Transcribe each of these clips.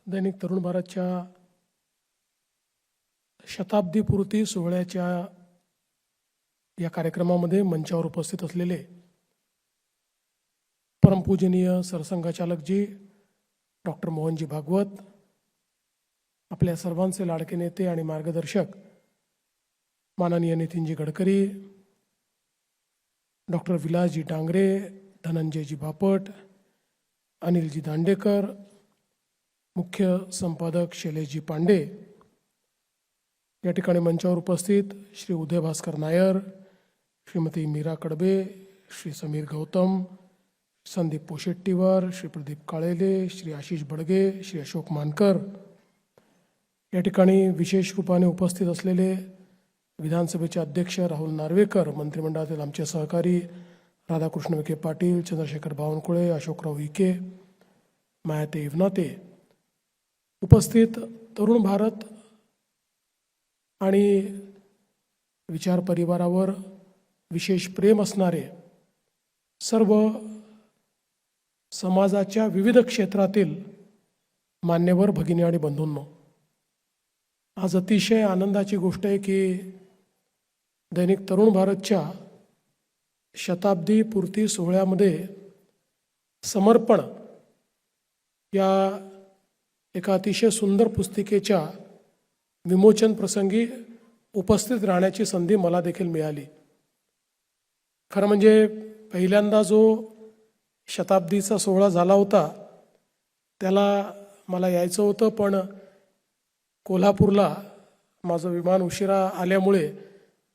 दैनिक तरुण भारतच्या शताब्दीपूर्ती सोहळ्याच्या या कार्यक्रमामध्ये मंचावर उपस्थित असलेले परमपूजनीय सरसंघचालक जी डॉक्टर मोहनजी भागवत, आपल्या सर्वांचे लाडके नेते आणि मार्गदर्शक माननीय नितीनजी गडकरी, डॉक्टर विलासजी डांगरे, धनंजयजी बापट, अनिलजी दांडेकर, मुख्य संपादक शैलेशजी पांडे, या ठिकाणी मंचावर उपस्थित श्री उदय भास्कर नायर, श्रीमती मीरा कडबे, श्री समीर गौतम, संदीप पोशेट्टीवर, श्री प्रदीप काळेले, श्री आशिष बडगे, श्री अशोक मानकर, या ठिकाणी विशेष रूपाने उपस्थित असलेले विधानसभेचे अध्यक्ष राहुल नार्वेकर, मंत्रिमंडळातील आमचे सहकारी राधाकृष्ण विखे पाटील, चंद्रशेखर बावनकुळे, अशोकराव विखे, मायाते इवनाते, उपस्थित तरुण भारत आणि विचार परिवारावर विशेष प्रेम असणारे सर्व समाजाच्या विविध क्षेत्रातील मान्यवर भगिनी आणि बंधूंनो, आज अतिशय आनंदाची गोष्ट आहे की दैनिक तरुण भारतच्या शताब्दी पूर्ती सोहळ्यामध्ये समर्पण या एका अतिशय सुंदर पुस्तिकेच्या विमोचन प्रसंगी उपस्थित राहण्याची संधी मला देखील मिळाली. खरं म्हणजे पहिल्यांदा जो शताब्दीचा सोहळा झाला होता त्याला मला यायचं होतं, पण कोल्हापूरला माझं विमान उशिरा आल्यामुळे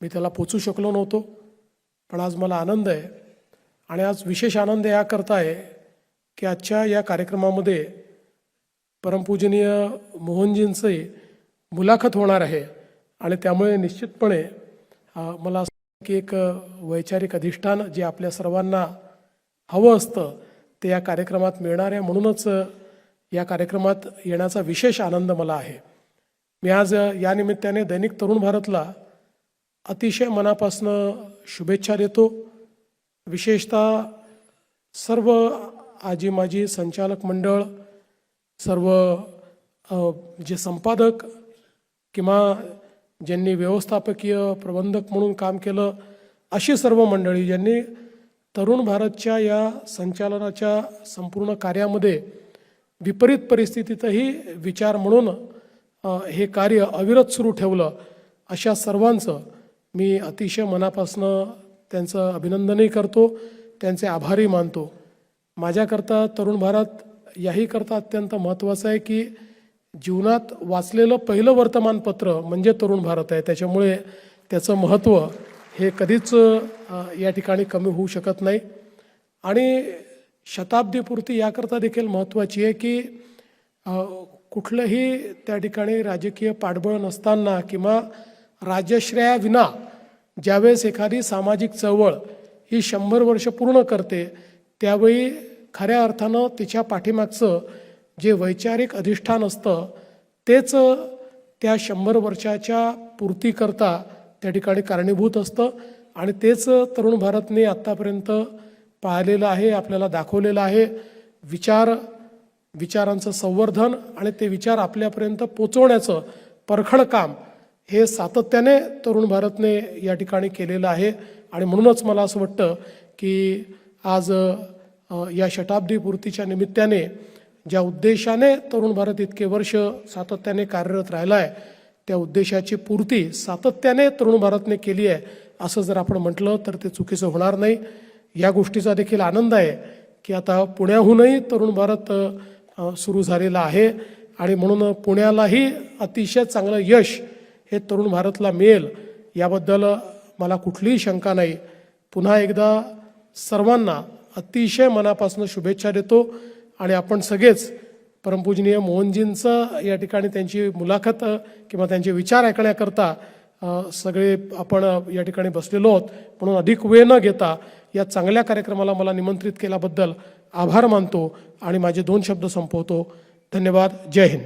मी त्याला पोचू शकलो नव्हतो. पण आज मला आनंद आहे आणि आज विशेष आनंद याकरता आहे की आजच्या या कार्यक्रमामध्ये परमपूजनीय मोहनजींची मुलाखत होणार आहे आणि त्यामुळे निश्चितपणे मला असं की एक वैचारिक अधिष्ठान जे आपल्या सर्वांना हवं असतं ते या कार्यक्रमात मिळणार आहे. म्हणूनच या कार्यक्रमात येण्याचा विशेष आनंद मला आहे. मी आज या निमित्ताने दैनिक तरुण भारतला अतिशय मनापासून शुभेच्छा देतो. विशेषतः सर्व आजी माजी संचालक मंडळ, सर्व जे संपादक किंवा ज्यांनी व्यवस्थापकीय प्रबंधक म्हणून काम केलं, अशी सर्व मंडळी ज्यांनी तरुण भारतच्या या संचालनाच्या संपूर्ण कार्यामध्ये विपरीत परिस्थितीतही विचार म्हणून हे कार्य अविरत सुरू ठेवलं, अशा सर्वांचं मी अतिशय मनापासून त्यांचं अभिनंदनही करतो, त्यांचे आभारही मानतो. माझ्याकरता तरुण भारत याही करता अत्यंत महत्त्वाचं आहे की जीवनात वाचलेलं पहिलं वर्तमानपत्र म्हणजे तरुण भारत आहे. त्याच्यामुळे त्याचं महत्त्व हे कधीच या ठिकाणी कमी होऊ शकत नाही. आणि शताब्दीपूर्ती याकरता देखील महत्त्वाची आहे की कुठलंही त्या ठिकाणी राजकीय पाठबळ नसताना किंवा राजश्रयाविना ज्यावेळेस एखादी सामाजिक चळवळ ही 100 वर्ष पूर्ण करते त्यावेळी खऱ्या अर्थानं तिच्या पाठीमागचं जे वैचारिक अधिष्ठान असतं तेच त्या 100 वर्षाच्या पूर्तीकरता त्या ठिकाणी कारणीभूत असतं आणि तेच तरुण भारतने आत्तापर्यंत पाहिलेलं आहे, आपल्याला दाखवलेलं आहे. विचारांचं संवर्धन आणि ते विचार आपल्यापर्यंत पोचवण्याचं परखड काम हे सातत्याने तरुण भारतने या ठिकाणी केलेलं आहे. आणि म्हणूनच मला असं वाटतं की आज या शताब्दी पूर्तीच्या निमित्ताने ज्या उद्देशाने तरुण भारत इतके वर्ष सातत्याने कार्यरत राहिला आहे त्या उद्देशाची पूर्ती सातत्याने तरुण भारतने केली आहे असं जर आपण म्हटलं तर ते चुकीचं होणार नाही. या गोष्टीचा देखील आनंद आहे की आता पुण्याहूनही तरुण भारत सुरू झालेला आहे आणि म्हणून पुण्यालाही अतिशय चांगलं यश हे तरुण भारतला मिळेल याबद्दल मला कुठलीही शंका नाही. पुन्हा एकदा सर्वांना अतिशय मनापासून शुभेच्छा देतो आणि आपण सगळेच परमपूजनीय मोहनजींचं या ठिकाणी त्यांची मुलाखत किंवा त्यांचे विचार ऐकण्याकरता सगळे आपण या ठिकाणी बसलेलो आहोत. म्हणून अधिक वेळ न घेता या चांगल्या कार्यक्रमाला मला निमंत्रित केल्याबद्दल आभार मानतो आणि माझे 2 शब्द संपवतो. धन्यवाद. जय हिंद.